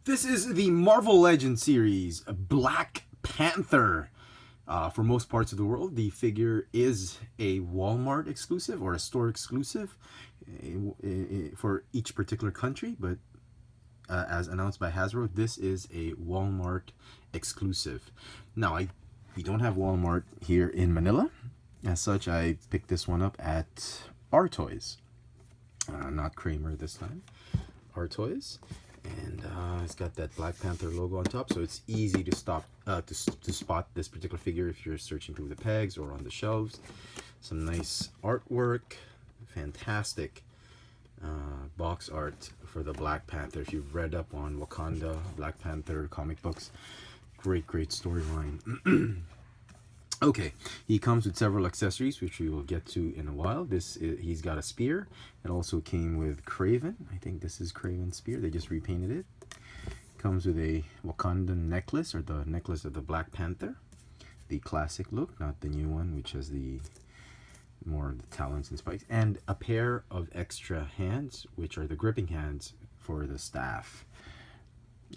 This is the Marvel Legends series, Black Panther. For most parts of the world, the figure is a Walmart exclusive or a store exclusive for each particular country, but as announced by Hasbro, this is a Walmart exclusive. Now, we don't have Walmart here in Manila. As such, I picked this one up at Our Toys. Not Kramer this time. Our Toys. And it's got that Black Panther logo on top, so it's easy to spot this particular figure if you're searching through the pegs or on the shelves. Some nice artwork, fantastic box art for the Black Panther. If you've read up on Wakanda, Black Panther comic books, great storyline. Okay, he comes with several accessories, which we will get to in a while. He's got a spear. It also came with Kraven. I think this is Kraven's spear. They just repainted it. Comes with a Wakandan necklace, or the necklace of the Black Panther. The classic look, not the new one, which has the more of the talons and spikes. And a pair of extra hands, which are the gripping hands for the staff.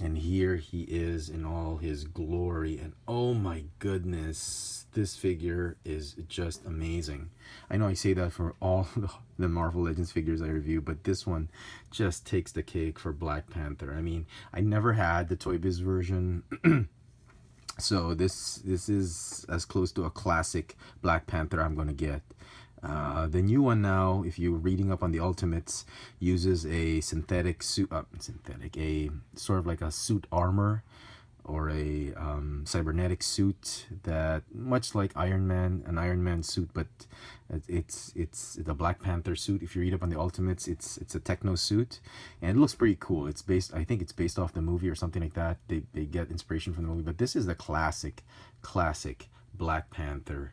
And here he is in all his glory, and oh my goodness, this figure is just amazing. I know I say that for all the Marvel Legends figures I review, but this one just takes the cake for Black Panther. I mean, I never had the Toy Biz version, so this is as close to a classic Black Panther I'm gonna get. The new one now, if you're reading up on the Ultimates, uses a synthetic suit, a sort of like a suit armor or a cybernetic suit that, much like Iron Man, an Iron Man suit, but it's the Black Panther suit. If you read up on the Ultimates, it's a techno suit, and it looks pretty cool. It's based, I think it's based off the movie or something like that. They get inspiration from the movie, but this is the classic Black Panther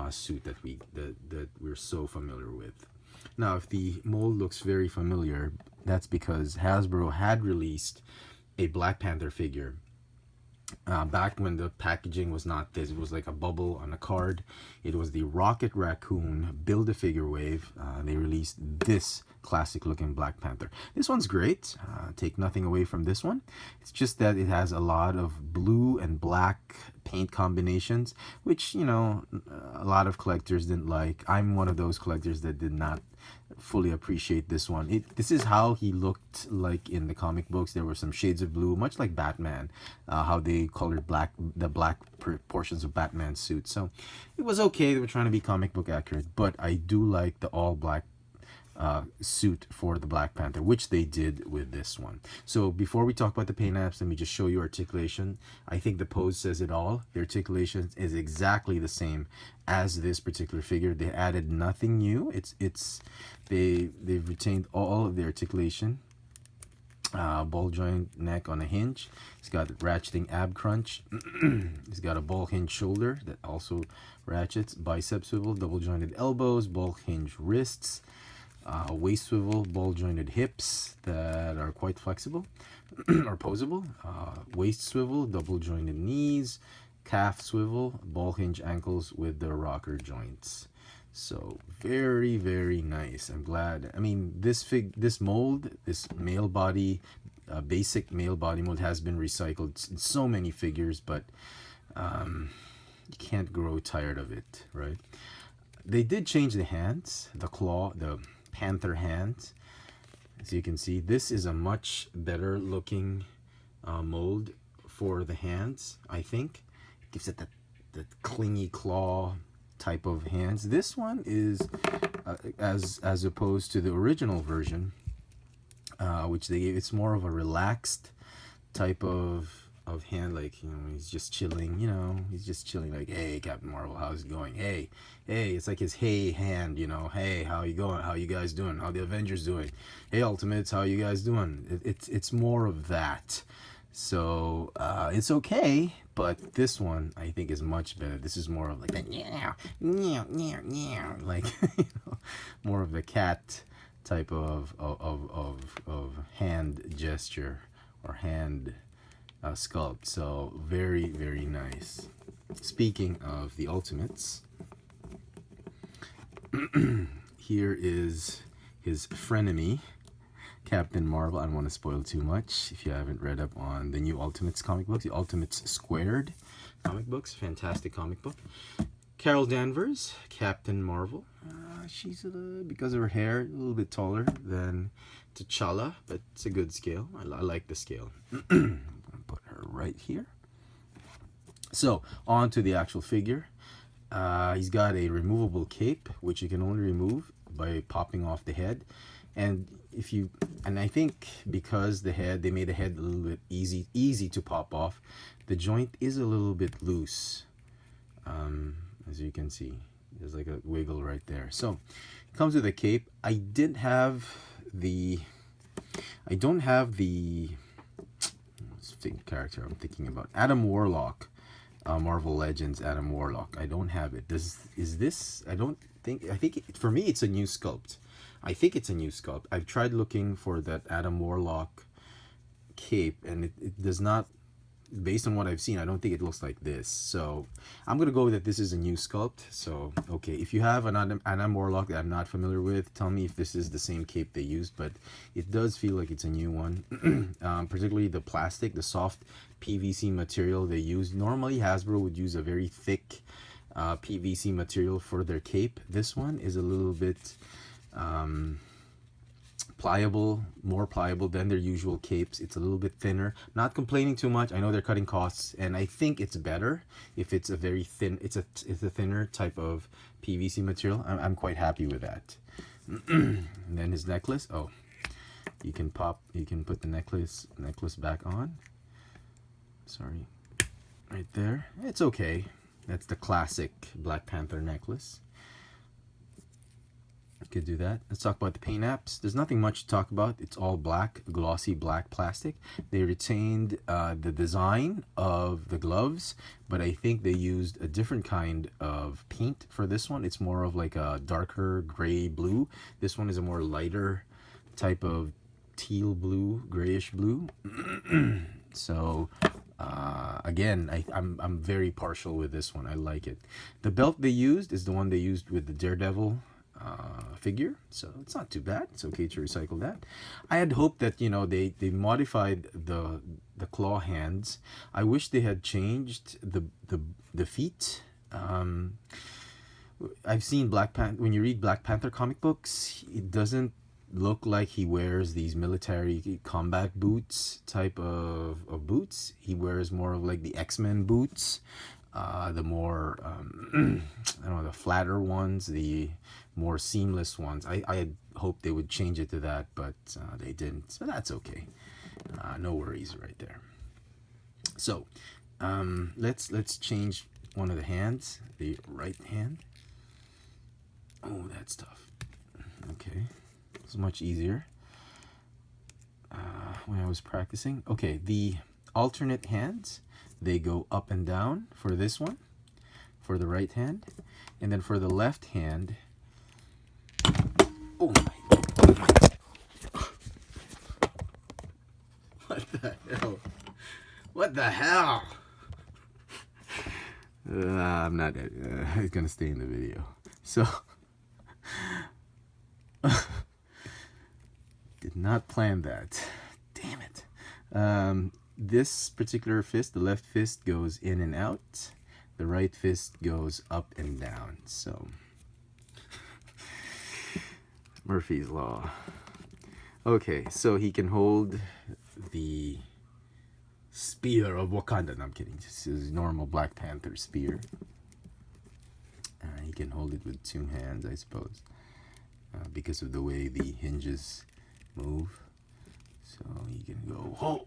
suit that we're so familiar with. Now, if the mold looks very familiar, that's because Hasbro had released a Black Panther figure back when the packaging was not this. It was like a bubble on a card. It was the Rocket Raccoon Build-A-Figure wave. They released this classic looking Black Panther. This one's great. Take nothing away from this one. It's just that it has a lot of blue and black paint combinations, which, you know, a lot of collectors didn't like. I'm one of those collectors that did not fully appreciate this one. This is how he looked like in the comic books. There were some shades of blue, much like Batman, how they colored the black portions of Batman's suit. So it was okay. They were trying to be comic book accurate, but I do like the all black suit for the Black Panther, which they did with this one. So before we talk about the paint apps, let me just show you articulation. I think the pose says it all. The articulation is exactly the same as this particular figure. They added nothing new. They've retained all of the articulation. Ball joint neck on a hinge. It's got ratcheting ab crunch. It's got a ball hinge shoulder that also ratchets. Bicep swivel, double jointed elbows, ball hinge wrists. Waist swivel, ball jointed hips that are quite flexible or posable. Waist swivel, double jointed knees. Calf swivel, ball hinge ankles with the rocker joints. So very nice. I'm glad. I mean, this mold, this male body, basic male body mold has been recycled in so many figures, but you can't grow tired of it, right? They did change the hands, the claw, the Panther hands. As you can see, this is a much better looking mold for the hands. I think it gives it that clingy claw type of hands. This one is as opposed to the original version, which they gave. It's more of a relaxed type of hand, like, you know, he's just chilling, you know, he's just chilling, like, hey, Captain Marvel, how's it going? Hey, it's like his hey hand, you know, hey, how you going? How you guys doing? How the Avengers doing? Hey, Ultimates, how you guys doing? It's more of that. So it's okay, but this one I think is much better. This is more of like that, like, you know, more of the cat type of hand gesture or hand sculpt. So very nice. Speaking of the Ultimates, here is his frenemy, Captain Marvel. I don't want to spoil too much if you haven't read up on the new Ultimates comic books, the Ultimates Squared comic books. Fantastic comic book. Carol Danvers, Captain Marvel. She's, because of her hair, a little bit taller than T'Challa, but it's a good scale. I like the scale. I'm going to put her right here. So, on to the actual figure. He's got a removable cape, which you can only remove by popping off the head. And I think because they made the head a little bit easy to pop off, the joint is a little bit loose. As you can see, there's like a wiggle right there. So it comes with a cape. I don't have the character I'm thinking about. Adam Warlock, Marvel Legends Adam Warlock. I don't have it. I think for me it's a new sculpt. I think it's a new sculpt. I've tried looking for that Adam Warlock cape, and it does not, based on what I've seen, I don't think it looks like this. So I'm gonna go that this is a new sculpt. So okay, if you have an Adam Warlock that I'm not familiar with, tell me if this is the same cape they used, but it does feel like it's a new one. Particularly the plastic, the soft PVC material they use. Normally Hasbro would use a very thick PVC material for their cape. This one is a little bit pliable, more pliable than their usual capes. It's a little bit thinner. Not complaining too much. I know they're cutting costs, and I think it's better if it's a very thin, it's a thinner type of PVC material. I'm quite happy with that. And then his necklace. Oh, you can put the necklace back on. Sorry, right there. It's okay. That's the classic Black Panther necklace. Could do that. Let's talk about the paint apps. There's nothing much to talk about. It's all black, glossy black plastic. They retained the design of the gloves, but I think they used a different kind of paint for this one. It's more of like a darker gray blue. This one is a more lighter type of teal blue, grayish blue. So again, I'm very partial with this one. I like it. The belt they used is the one they used with the Daredevil figure, so it's not too bad. It's okay to recycle that. I had hoped that, you know, they modified the claw hands. I wish they had changed the feet. I've seen when you read Black Panther comic books, it doesn't look like he wears these military combat boots type of boots. He wears more of like the X-Men boots, the more I don't know, the flatter ones, the more seamless ones. I had hoped they would change it to that, but they didn't, so that's okay. No worries right there. So let's change one of the hands, the right hand. Oh, that's tough. Okay, it's much easier when I was practicing. Okay, the alternate hands, they go up and down for this one, for the right hand, and then for the left hand, oh my, what the hell, what the hell, I'm not, it's gonna stay in the video, so, did not plan that, damn it. This particular fist, the left fist, goes in and out. The right fist goes up and down. So, Murphy's Law. Okay, so he can hold the spear of Wakanda. No, I'm kidding. This is normal Black Panther spear. He can hold it with two hands, I suppose, because of the way the hinges move. So he can go, oh!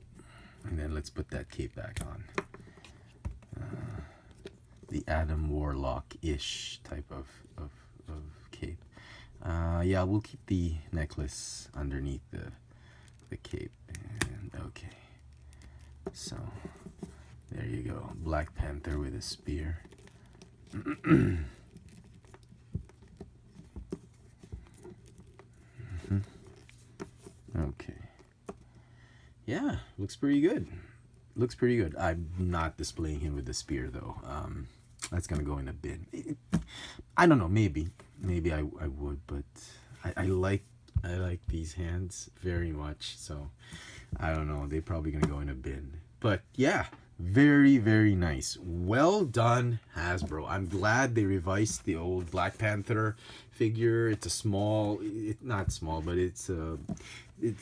And then let's put that cape back on. The Adam Warlock-ish type of cape. Yeah, we'll keep the necklace underneath the cape. And okay. So, there you go. Black Panther with a spear. Okay. Yeah, looks pretty good. Looks pretty good. I'm not displaying him with the spear though. That's gonna go in a bin. I don't know. Maybe I would, but I like I like these hands very much. So I don't know. They're probably gonna go in a bin. But yeah, very, very nice. Well done, Hasbro. I'm glad they revised the old Black Panther figure. It's a small, not small, but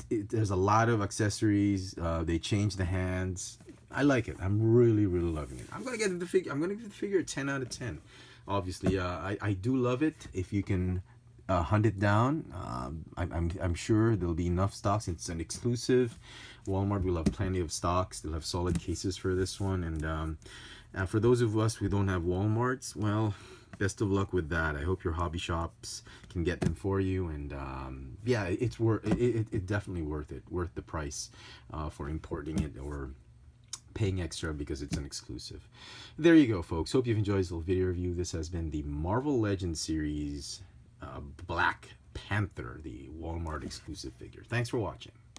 there's a lot of accessories. They changed the hands. I like it. I'm really, really loving it. I'm gonna get the figure. I'm gonna give the figure a 10 out of 10. Obviously, I do love it. If you can hunt it down, I'm sure there'll be enough stocks. It's an exclusive. Walmart will have plenty of stocks. They'll have solid cases for this one. And for those of us who don't have Walmarts, well, best of luck with that. I hope your hobby shops can get them for you. And yeah, it's it definitely worth it. Worth the price for importing it or paying extra because it's an exclusive. There you go, folks. Hope you've enjoyed this little video review. This has been the Marvel Legends series Black Panther, the Walmart exclusive figure. Thanks for watching.